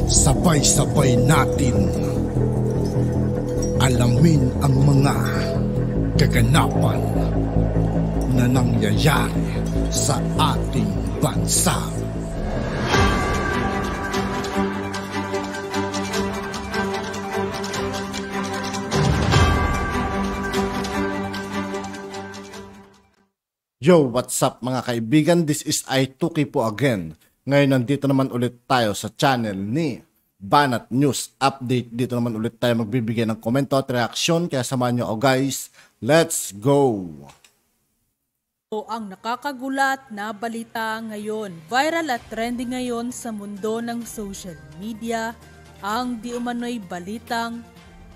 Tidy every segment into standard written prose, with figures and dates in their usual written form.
Sabay-sabay natin alamin ang mga kaganapan na nangyayari sa ating bansa. Yo, what's up mga kaibigan? This is I2K po again. Ngayon nandito naman ulit tayo sa channel ni Banat News Update. Dito naman ulit tayo magbibigay ng komento at reaksyon. Kaya samahan nyo ako guys. Let's go! Ang nakakagulat na balita ngayon. Viral at trending ngayon sa mundo ng social media ang di umano'y balitang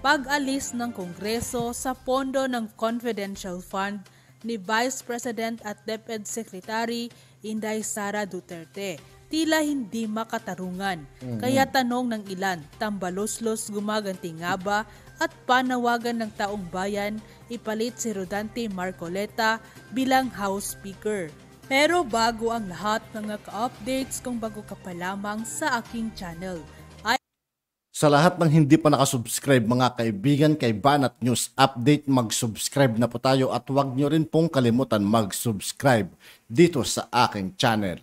pag-alis ng Kongreso sa pondo ng confidential fund ni Vice President at DepEd Secretary Inday Sara Duterte. Tila hindi makatarungan. Kaya tanong ng ilan, tambalos-los gumaganti nga ba at panawagan ng taong bayan ipalit si Rodante Marcoleta bilang House Speaker. Pero bago ang lahat, mga ka-updates, kung bago ka pa lamang sa aking channel, sa lahat ng hindi pa nakasubscribe mga kaibigan kay Banat News Update, mag-subscribe na po tayo at huwag nyo rin pong kalimutan mag-subscribe dito sa aking channel.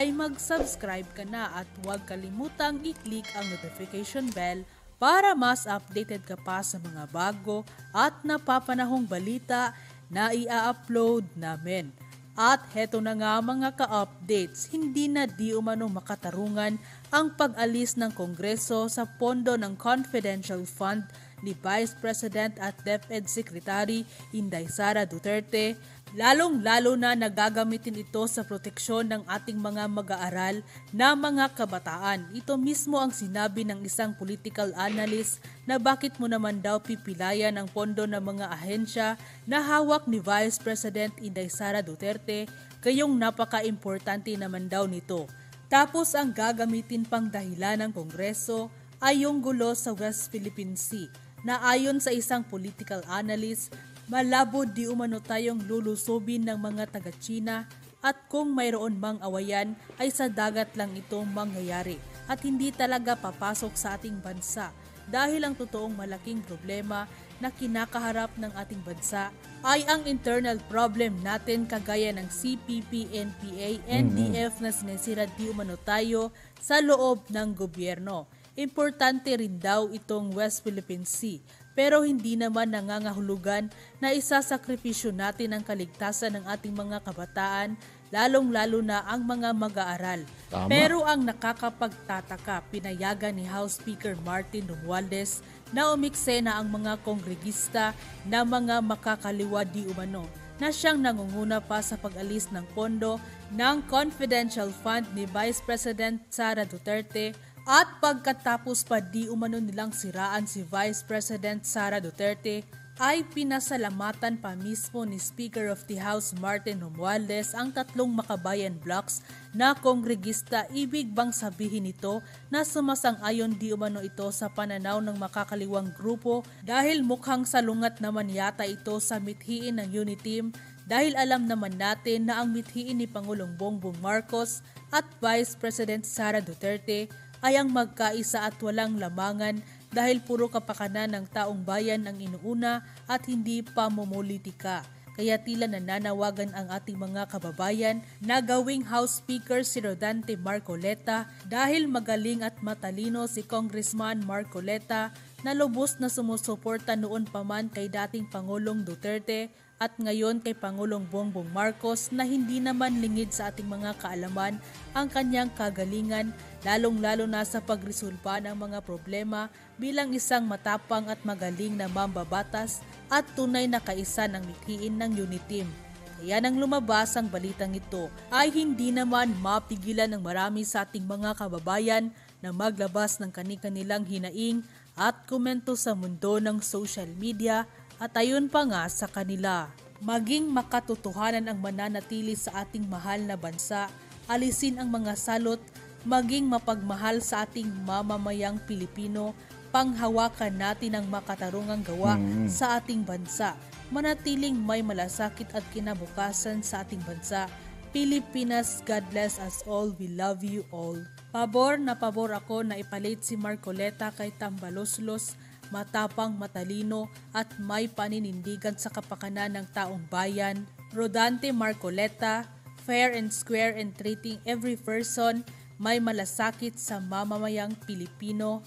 Ay mag-subscribe ka na at huwag kalimutang i-click ang notification bell para mas updated ka pa sa mga bago at napapanahong balita na i-upload namin. At heto na nga mga ka-updates, hindi na di umano makatarungan ang pag-alis ng Kongreso sa pondo ng confidential fund ni Vice President at DepEd Secretary Inday Sara Duterte, lalong-lalo na nagagamitin ito sa proteksyon ng ating mga mag-aaral na mga kabataan. Ito mismo ang sinabi ng isang political analyst na bakit mo naman daw pipilayan ang pondo ng mga ahensya na hawak ni Vice President Inday Sara Duterte, kayong napaka-importante naman daw nito. Tapos ang gagamitin pang dahilan ng Kongreso ay yung gulo sa West Philippine Sea na ayon sa isang political analyst, malabo di umano tayong lulusobin ng mga taga-China at kung mayroon mang awayan ay sa dagat lang ito mangyayari at hindi talaga papasok sa ating bansa dahil ang totoong malaking problema na kinakaharap ng ating bansa ay ang internal problem natin kagaya ng CPP, NPA, NDF na sinesira di umano tayo sa loob ng gobyerno. Importante rin daw itong West Philippine Sea pero hindi naman nangangahulugan na isasakripisyo natin ang kaligtasan ng ating mga kabataan, lalong-lalo na ang mga mag-aaral. Tama. Pero ang nakakapagtataka, pinayagan ni House Speaker Martin Romualdez na umiksena ang mga kongregista na mga makakaliwa di umano na siyang nangunguna pa sa pag-alis ng pondo ng confidential fund ni Vice President Sara Duterte. At pagkatapos pa di umano nilang siraan si Vice President Sara Duterte, ay pinasalamatan pa mismo ni Speaker of the House Martin Romualdez ang tatlong makabayan blocks na kongregista. Ibig bang sabihin nito na sumasang-ayon di umano ito sa pananaw ng makakaliwang grupo dahil mukhang salungat naman yata ito sa mithiin ng Uniteam dahil alam naman natin na ang mithiin ni Pangulong Bongbong Marcos at Vice President Sara Duterte ay ang magkaisa at walang lamangan dahil puro kapakanan ng taong bayan ang inuuna at hindi pamumulitika. Kaya tila nananawagan ang ating mga kababayan na gawing House Speaker si Rodante Marcoleta dahil magaling at matalino si Congressman Marcoleta na lubos na sumusuporta noon pa man kay dating Pangulong Duterte at ngayon kay Pangulong Bongbong Marcos na hindi naman lingid sa ating mga kaalaman ang kanyang kagalingan, lalong-lalo na sa pagresolba ng mga problema bilang isang matapang at magaling na mambabatas at tunay na kaisa ng mithiin ng Uniteam. Kaya nang lumabas ang balitang ito ay hindi naman mapigilan ng marami sa ating mga kababayan na maglabas ng kani-kanilang hinaing at komento sa mundo ng social media. At ayon pa nga sa kanila, maging makatotohanan ang mananatili sa ating mahal na bansa, alisin ang mga salot, maging mapagmahal sa ating mamamayang Pilipino, panghawakan natin ang makatarungang gawa sa ating bansa, manatiling may malasakit at kinabukasan sa ating bansa, Pilipinas, God bless us all. We love you all. Pabor na pabor ako na ipalit si Marcoleta kay Tambaloslos, matapang, matalino at may paninindigan sa kapakanan ng taong bayan. Rodante Marcoleta, fair and square and treating every person, may malasakit sa mamamayang Pilipino.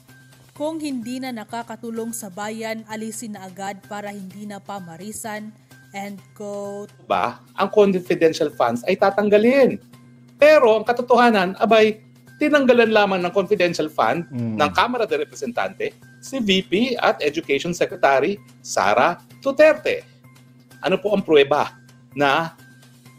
Kung hindi na nakakatulong sa bayan, alisin na agad para hindi na pamarisan. End quote. Ang confidential funds ay tatanggalin. Pero ang katotohanan, abay, tinanggalan lamang ng confidential fund ng Kamara de Representante si VP at Education Secretary Sara Duterte. Ano po ang pruweba na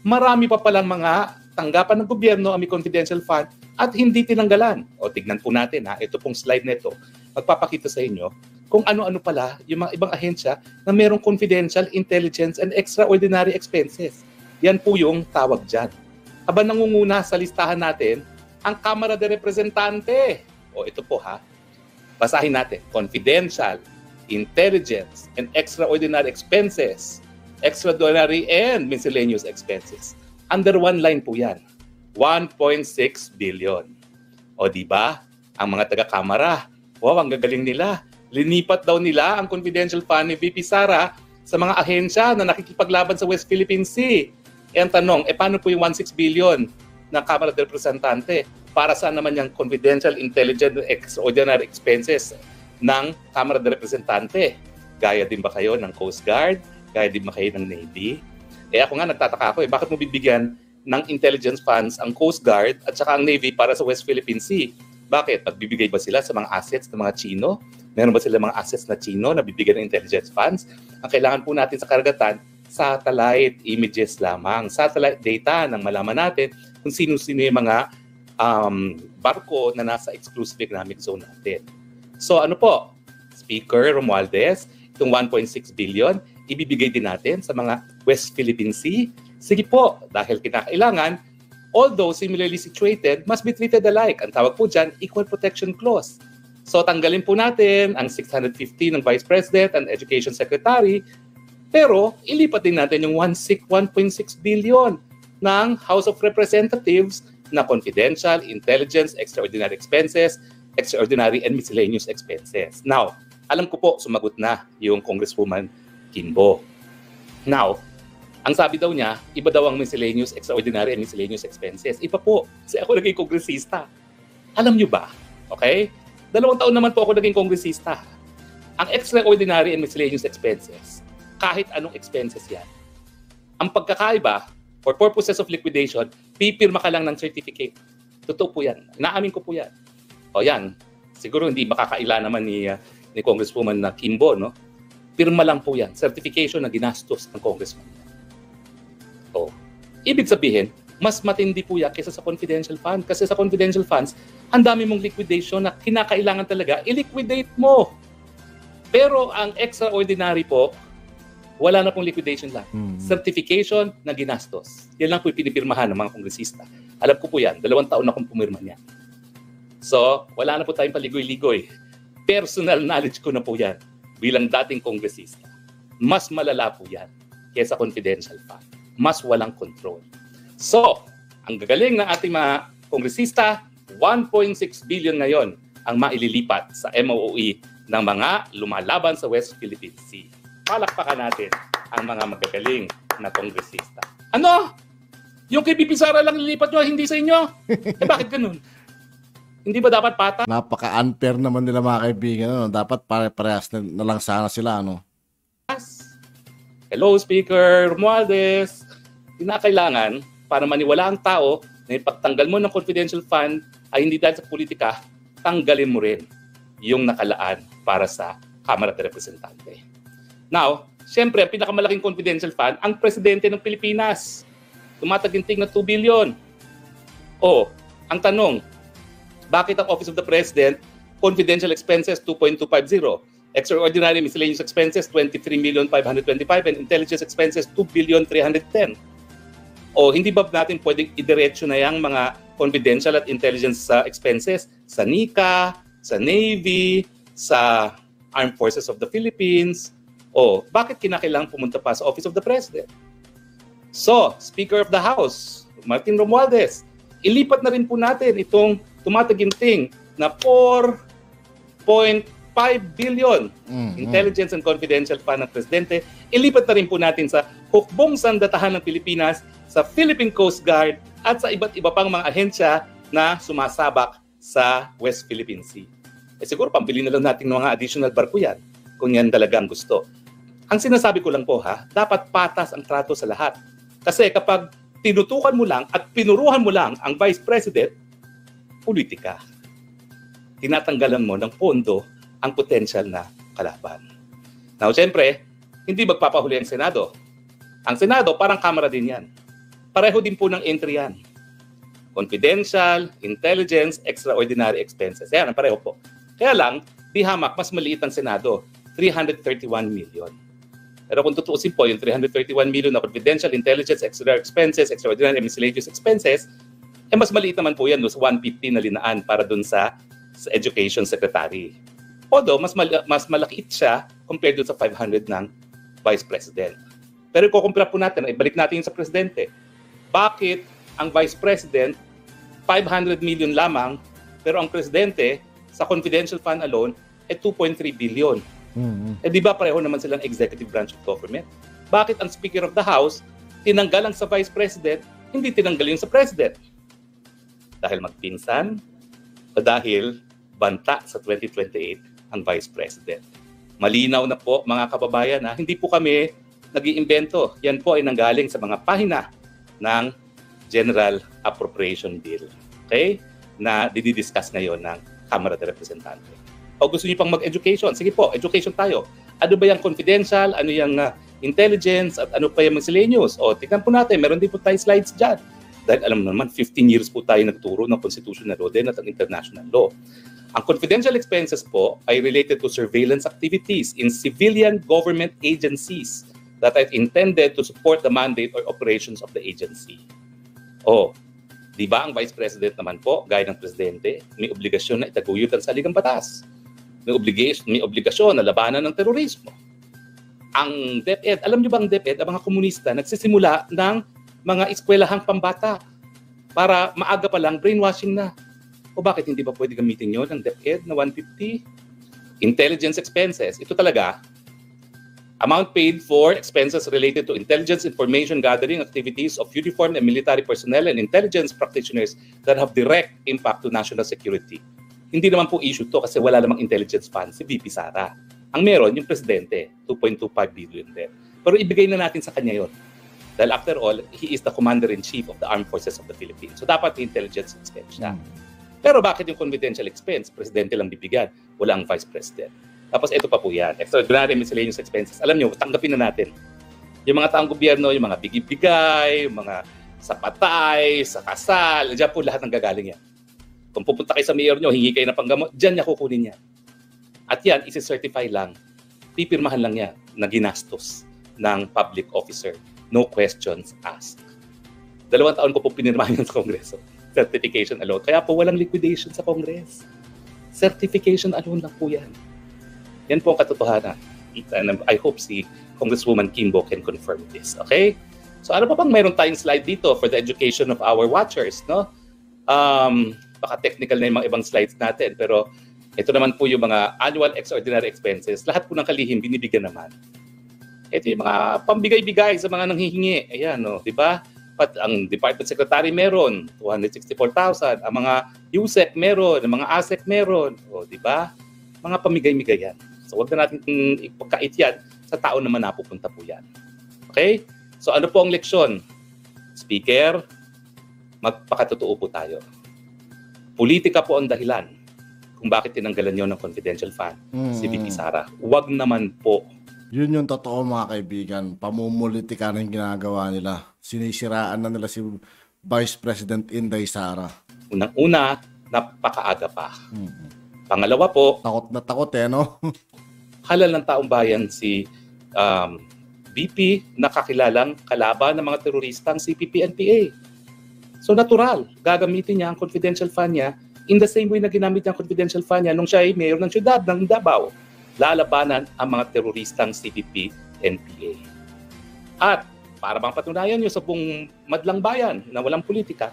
marami pa palang mga tanggapan ng gobyerno ang may confidential fund at hindi tinanggalan? O tignan po natin, ito pong slide nito. Magpapakita sa inyo kung ano-ano pala yung mga ibang ahensya na mayroong confidential, intelligence, and extraordinary expenses. Yan po yung tawag dyan. Aba nangunguna sa listahan natin ang Kamara de Representante. O ito po basahin natin. Confidential, intelligence, and extraordinary expenses. Extraordinary and miscellaneous expenses. Under one line po yan. 1.6 billion. O diba? Ang mga taga-Kamara, wow, ang gagaling nila. Linipat daw nila ang confidential fund ni VP Sara sa mga ahensya na nakikipaglaban sa West Philippine Sea. Ang tanong, paano po yung 1.6 billion ng Kamara de Representante? Para saan naman yung confidential, intelligent, extraordinary expenses ng Kamara de Representante? Gaya din ba kayo ng Coast Guard? Gaya din ba kayo ng Navy? Ako nga nagtataka ako, bakit mo bibigyan ng intelligence funds ang Coast Guard at saka ang Navy para sa West Philippine Sea? Bakit? Magbibigay ba sila sa mga assets ng mga Chino? Meron ba sila mga assets na Chino na bibigyan ng intelligence funds? Ang kailangan po natin sa karagatan, satellite images lamang. Satellite data nang malaman natin kung sino-sino yung mga barko na nasa exclusive economic zone natin. So ano po? Speaker Romualdez, itong 1.6 billion, ibibigay din natin sa mga West Philippine Sea. Sige po, dahil kinakailangan, although similarly situated, must be treated alike. Ang tawag po dyan, Equal Protection Clause. So tanggalin po natin ang 650 ng Vice President and Education Secretary, pero ilipat din natin yung 1.6 billion ng House of Representatives na confidential, intelligence, extraordinary expenses, extraordinary and miscellaneous expenses. Now, alam ko po, sumagot na yung Congresswoman Kimbo. Now, ang sabi daw niya, iba daw ang miscellaneous, extraordinary and miscellaneous expenses. Iba po, kasi ako naging kongresista. Alam niyo ba? Okay? 2 taon naman po ako naging kongresista. Ang extraordinary and miscellaneous expenses, kahit anong expenses yan, ang pagkakaiba, for purposes of liquidation, pipirma ka lang ng certificate. Totoo po yan. Inaamin ko po yan. O yan, siguro hindi makakaila naman ni Congresswoman na Kimbo, no? Pirma lang po yan. Certification na ginastos ng Congressman. O, ibig sabihin, mas matindi po yan kaysa sa confidential fund. Kasi sa confidential funds, ang dami mong liquidation na kinakailangan talaga, i-liquidate mo. Pero ang extraordinary po, wala na pong liquidation lang. Certification na ginastos. Yan lang po yung pinipirmahan ng mga kongresista. Alam ko po yan. 2 taon na akong pumirma niyan. So, wala na po tayong paligoy-ligoy. Personal knowledge ko na po yan bilang dating kongresista. Mas malala po yan kaysa confidential fund. Mas walang control. So, ang gagaling ng ating mga kongresista, 1.6 billion ngayon ang maililipat sa MOOE ng mga lumalaban sa West Philippine Sea. Palakpakan natin ang mga magagaling na kongresista. Ano? Yung kay VP Sara lang lilipat nyo, hindi sa inyo? Bakit ganun? Hindi ba dapat pata? Napaka-unfair naman nila mga kaibigan. Ano? Dapat pare-parehas na lang sana sila. Ano? Hello, Speaker Romualdez. Kinakailangan para maniwala ang tao na ipagtanggal mo ng confidential fund ay hindi dahil sa politika, tanggalin mo rin yung nakalaan para sa Kamara de Representante. Now, siyempre, ang pinakamalaking confidential fund, ang presidente ng Pilipinas. Tumataginting na 2 billion. O, ang tanong, bakit ang Office of the President, confidential expenses 2.250, extraordinary miscellaneous expenses 23,525, and intelligence expenses 2,310? O, hindi ba natin pwedeng idiretso na yung mga confidential at intelligence expenses sa NICA, sa Navy, sa Armed Forces of the Philippines? O, bakit kinakailangan pumunta pa sa Office of the President? So, Speaker of the House, Martin Romualdez. Ilipat na rin po natin itong tumataginting na 4.5 billion intelligence and confidential fund ng Presidente. Ilipat na rin po natin sa hukbong sandatahan ng Pilipinas, sa Philippine Coast Guard, at sa iba't iba pang mga ahensya na sumasabak sa West Philippine Sea. Siguro pambili na lang natin ng mga additional barko yan kung yan talagang gusto. Ang sinasabi ko lang po dapat patas ang trato sa lahat. Kasi kapag tinutukan mo lang at pinuruhan mo lang ang Vice President, politika. Tinatanggalan mo ng pondo ang potential na kalaban. Now, siyempre, hindi magpapahuli ang Senado. Ang Senado, parang Kamara din yan. Pareho din po ng entry yan. Confidential, intelligence, extraordinary expenses. Yan, pareho po. Kaya lang, di hamak, mas maliit ang Senado. 331 million. Pero kung tutuusin po, yung 331 million na confidential, intelligence, extra expenses, extraordinary and miscellaneous expenses, mas maliit naman po yan, no, sa 150 na linaan para dun sa Education Secretary. Although, mas malaki siya compared dun sa 500 ng Vice President. Pero kukumpira po natin, ibalik natin yung sa Presidente. Bakit ang Vice President, 500 million lamang, pero ang Presidente, sa confidential fund alone, 2.3 billion. Di ba pareho naman silang executive branch of government? Bakit ang Speaker of the House tinanggal ang sa Vice President, hindi tinanggal yung sa President? Dahil magpinsan o dahil banta sa 2028 ang Vice President? Malinaw na po mga kababayan, hindi po kami nag-iimbento. Yan po ay nanggaling sa mga pahina ng General Appropriation Bill. Okay? Na didiscuss ngayon ng Kamara de Representante. O gusto niyo pang mag-education? Sige po, education tayo. Ano ba yung confidential? Ano yung intelligence? At ano pa yung miscellaneous? O tingnan po natin, meron din po tayo slides dyan. Dahil alam naman, 15 years po tayo nagturo ng constitutional law din at ang international law. Ang confidential expenses po ay related to surveillance activities in civilian government agencies that are intended to support the mandate or operations of the agency. O, di ba ang Vice President naman po, gaya ng Presidente, may obligasyon na itaguyod ang saligang batas. May obligasyon na labanan ng terorismo. Ang DepEd, alam niyo ba ang DepEd, ang mga komunista, nagsisimula ng mga eskwelahang pambata para maaga pa lang brainwashing na. O bakit hindi ba pwede gamitin yun ng DepEd na 150? Intelligence expenses, ito talaga, amount paid for expenses related to intelligence information gathering activities of uniformed and military personnel and intelligence practitioners that have direct impact to national security. Hindi naman po issue to kasi wala namang intelligence fund si VP Sara. Ang meron, yung Presidente, 2.25 billion din. Pero ibigay na natin sa kanya yon. Dahil after all, he is the Commander-in-Chief of the Armed Forces of the Philippines. So dapat intelligence expense siya. Pero bakit yung confidential expense? Presidente lang bibigyan, wala ang Vice President. Tapos ito pa po yan, extraordinary miscellaneous expenses. Alam nyo, tanggapin na natin. Yung mga taong gobyerno, yung mga bigay-bigay, yung mga sa patay, sa kasal, dyan po lahat ng gagaling yan. Kung pupunta kayo sa mayor nyo, hingi kayo ng panggamot, dyan niya kukunin yan. At yan, isi-certify lang, pipirmahan lang yan na ginastos ng public officer. No questions asked. 2 taon ko po pinirmahan yan sa Kongreso. Certification alone. Kaya po walang liquidation sa Congress. Certification alone lang po yan. Yan po ang katotohanan. And I hope si Congresswoman Kimbo can confirm this. Okay? So ano pa bang mayroon tayong slide dito for the education of our watchers, no? Baka technical na yung mga ibang slides natin, pero ito naman po yung mga annual extraordinary expenses. Lahat po ng kalihim, binibigyan naman. Ito yung mga pambigay-bigay sa mga nanghihingi. Ayan, no, di ba? Ang Department Secretary meron, 264,000. Ang mga USEC meron, ang mga ASEC meron. O, di ba? Mga pamigay-migay yan. So, wag na natin ipagkait yan. Sa tao naman napupunta po yan. Okay? So, ano po ang leksyon? Speaker, magpakatotoo po tayo. Politika po ang dahilan kung bakit tinanggalan nyo ng confidential fund si VP Sara. Huwag naman po. Yun yung totoo mga kaibigan. Pamumulitika na yung ginagawa nila. Sinisiraan na nila si Vice President Inday Sara. Unang-una, napakaaga pa. Pangalawa po, Takot na takot no? halal ng taong bayan si VP na kakilalang kalaban ng mga teroristang CPP-NPA. So natural, gagamitin niya ang confidential fund niya in the same way na ginamit niya ang confidential fund niya nung siya ay mayor ng syudad ng Davao. Lalabanan ang mga teroristang CPP-NPA. At para bang patunayan nyo sa buong madlang bayan na walang politika,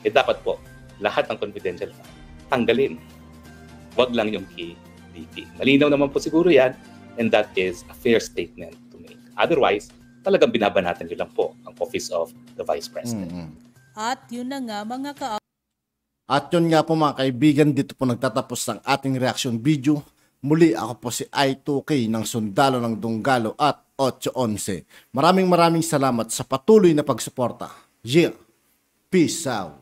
dapat po lahat ng confidential fund tanggalin. Wag lang yung kay VP. Malinaw naman po siguro yan, and that is a fair statement to make. Otherwise, talagang binabanatan nyo lang po ang Office of the Vice President. At yun na nga mga At yun nga po mga kaibigan, dito po nagtatapos ang ating reaction video. Muli ako po si I2K ng Sundalo ng Dunggalo at 811. Maraming salamat sa patuloy na pagsuporta. Yeah. Peace out.